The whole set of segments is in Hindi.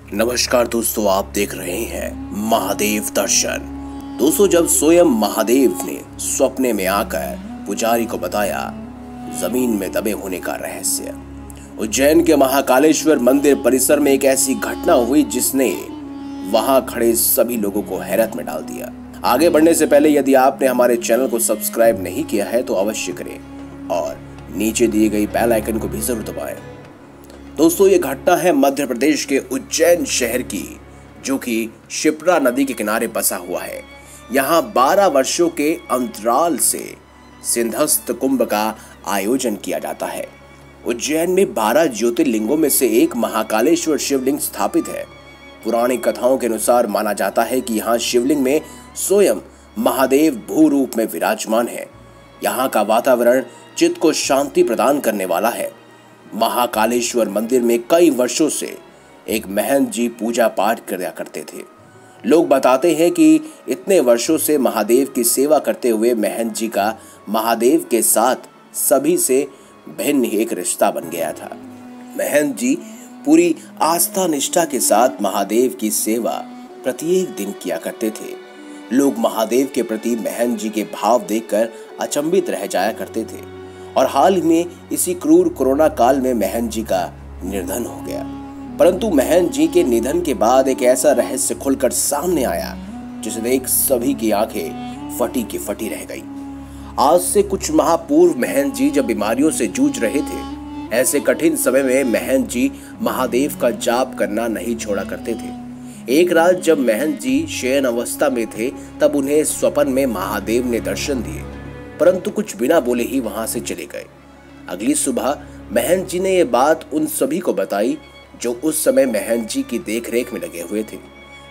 नमस्कार दोस्तों, आप देख रहे हैं महादेव दर्शन। दोस्तों, जब स्वयं महादेव ने सपने में आकर पुजारी को बताया जमीन में दबे होने का रहस्य, उज्जैन के महाकालेश्वर मंदिर परिसर में एक ऐसी घटना हुई जिसने वहां खड़े सभी लोगों को हैरत में डाल दिया। आगे बढ़ने से पहले यदि आपने हमारे चैनल को सब्सक्राइब नहीं किया है तो अवश्य करें और नीचे दिए गई बेल आइकन को भी जरूर दबाएं। दोस्तों, ये घटना है मध्य प्रदेश के उज्जैन शहर की, जो कि शिप्रा नदी के किनारे बसा हुआ है। यहाँ 12 वर्षों के अंतराल से सिंहस्थ कुंभ का आयोजन किया जाता है। उज्जैन में 12 ज्योतिर्लिंगों में से एक महाकालेश्वर शिवलिंग स्थापित है। पुरानी कथाओं के अनुसार माना जाता है कि यहाँ शिवलिंग में स्वयं महादेव भू रूप में विराजमान है। यहाँ का वातावरण चित्त को शांति प्रदान करने वाला है। महाकालेश्वर मंदिर में कई वर्षों से एक महंत जी पूजा पाठ किया करते थे। लोग बताते हैं कि इतने वर्षों से महादेव की सेवा करते हुए महंत जी का महादेव के साथ सभी से भिन्न एक रिश्ता बन गया था। महंत जी पूरी आस्था निष्ठा के साथ महादेव की सेवा प्रत्येक दिन किया करते थे। लोग महादेव के प्रति महंत जी के भाव देखकर अचंभित रह जाया करते थे। और हाल ही में इसी क्रूर कोरोना काल में महंत जी का निधन हो गया। परंतु महंत जी के निधन के बाद एक ऐसा रहस्य खुलकर सामने आया जिसे देख सभी की आंखें फटी की फटी रह गई। आज से कुछ माह पूर्व महंत जी जब बीमारियों से जूझ रहे थे, ऐसे कठिन समय में महंत जी महादेव का जाप करना नहीं छोड़ा करते थे। एक रात जब महंत जी शयन अवस्था में थे, तब उन्हें स्वप्न में महादेव ने दर्शन दिए, परंतु कुछ बिना बोले ही वहां से चले गए। अगली सुबह महंत जी ने यह बात उन सभी को बताई जो उस समय महंत जी की देखरेख में लगे हुए थे।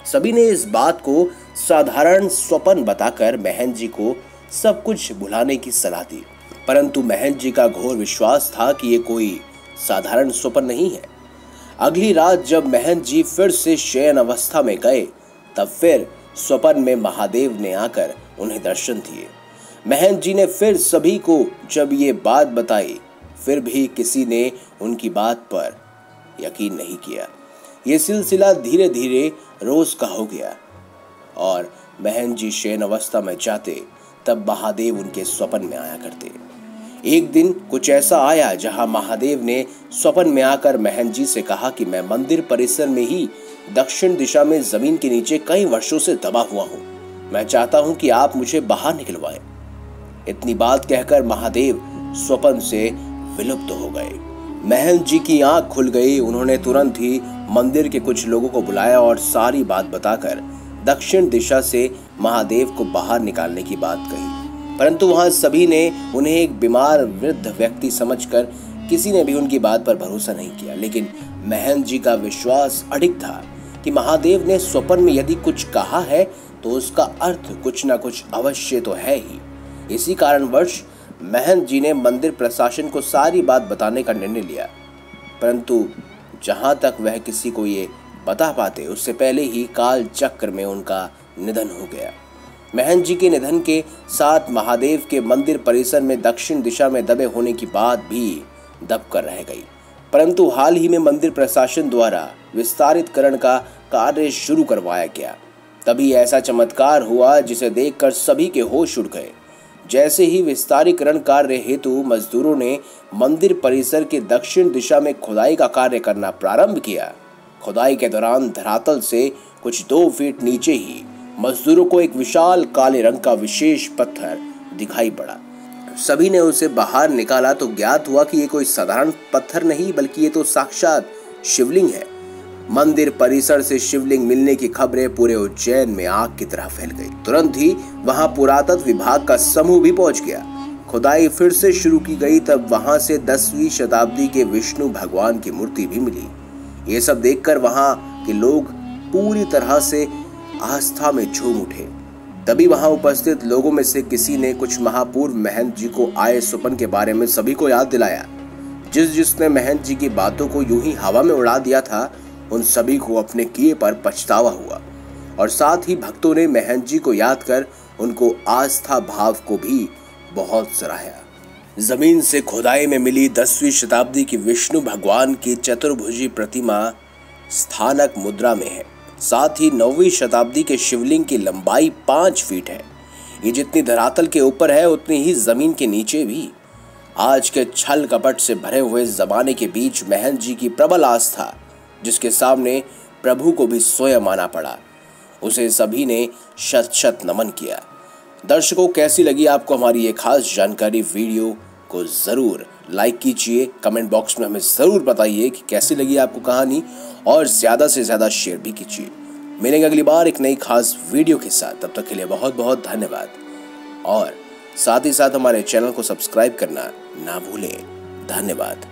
सभी ने इस बात को साधारण स्वप्न बताकर महंत जी को सब कुछ भुलाने की सलाह दी, परंतु महंत जी का घोर विश्वास था कि ये कोई साधारण स्वप्न नहीं है। अगली रात जब महंत जी फिर से शयन अवस्था में गए, तब फिर स्वप्न में महादेव ने आकर उन्हें दर्शन दिए। महंत जी ने फिर सभी को जब ये बात बताई, फिर भी किसी ने उनकी बात पर यकीन नहीं किया। ये सिलसिला धीरे धीरे रोज का हो गया और महंत जी शयन अवस्था में जाते तब महादेव उनके स्वप्न में आया करते। एक दिन कुछ ऐसा आया जहां महादेव ने स्वप्न में आकर महंत जी से कहा कि मैं मंदिर परिसर में ही दक्षिण दिशा में जमीन के नीचे कई वर्षों से दबा हुआ हूँ। मैं चाहता हूँ कि आप मुझे बाहर निकलवाएं। इतनी बात कहकर महादेव स्वप्न से विलुप्त हो गए। महंत जी की आंख खुल गई। उन्होंने तुरंत ही मंदिर के कुछ लोगों को बुलाया और सारी बात बताकर दक्षिण दिशा से महादेव को बाहर निकालने की बात कही, परंतु वहां सभी ने उन्हें एक बीमार वृद्ध व्यक्ति समझकर किसी ने भी उनकी बात पर भरोसा नहीं किया। लेकिन महंत जी का विश्वास अडिग था कि महादेव ने स्वप्न में यदि कुछ कहा है तो उसका अर्थ कुछ न कुछ अवश्य तो है ही। इसी कारणवश महंत जी ने मंदिर प्रशासन को सारी बात बताने का निर्णय लिया, परंतु जहां तक वह किसी को ये बता पाते उससे पहले ही काल चक्र में उनका निधन हो गया। महंत जी के निधन के साथ महादेव के मंदिर परिसर में दक्षिण दिशा में दबे होने की बात भी दब कर रह गई, परंतु हाल ही में मंदिर प्रशासन द्वारा विस्तारितकरण का कार्य शुरू करवाया गया। तभी ऐसा चमत्कार हुआ जिसे देखकर सभी के होश उड़ गए। जैसे ही विस्तारीकरण कार्य हेतु मजदूरों ने मंदिर परिसर के दक्षिण दिशा में खुदाई का कार्य करना प्रारंभ किया, खुदाई के दौरान धरातल से कुछ 2 फीट नीचे ही मजदूरों को एक विशाल काले रंग का विशेष पत्थर दिखाई पड़ा। सभी ने उसे बाहर निकाला तो ज्ञात हुआ कि ये कोई साधारण पत्थर नहीं बल्कि ये तो साक्षात शिवलिंग है। मंदिर परिसर से शिवलिंग मिलने की खबरें पूरे उज्जैन में आग की तरह फैल गई। तुरंत ही वहां पुरातत्व विभाग का समूह भी पहुंच गया। खुदाई फिर से शुरू की गई, तब वहां से 10वीं शताब्दी के विष्णु भगवान की मूर्ति भी मिली। ये सब देखकर वहां के लोग पूरी तरह से आस्था में झूम उठे। तभी वहां उपस्थित लोगों में से किसी ने कुछ माह पूर्व महंत जी को आए स्वप्न के बारे में सभी को याद दिलाया। जिसने महंत जी की बातों को यूं ही हवा में उड़ा दिया था, उन सभी को अपने किए पर पछतावा हुआ और साथ ही भक्तों ने महंत जी को याद कर उनको आस्था भाव को भी बहुत सराहा। जमीन से खुदाई में मिली 10वीं शताब्दी की विष्णु भगवान की चतुर्भुजी प्रतिमा स्थानक मुद्रा में है। साथ ही 9वीं शताब्दी के शिवलिंग की लंबाई 5 फीट है। ये जितनी धरातल के ऊपर है उतनी ही जमीन के नीचे भी। आज के छल कपट से भरे हुए जमाने के बीच महंत जी की प्रबल आस्था, जिसके सामने प्रभु को भी स्वयं आना पड़ा, उसे सभी ने शत शत नमन किया। दर्शकों, कैसी लगी आपको हमारी ये खास जानकारी? वीडियो को जरूर लाइक कीजिए, कमेंट बॉक्स में हमें जरूर बताइए कि कैसी लगी आपको कहानी, और ज्यादा से ज्यादा शेयर भी कीजिए। मिलेंगे अगली बार एक नई खास वीडियो के साथ। तब तक के लिए बहुत बहुत धन्यवाद, और साथ ही साथ हमारे चैनल को सब्सक्राइब करना ना भूलें। धन्यवाद।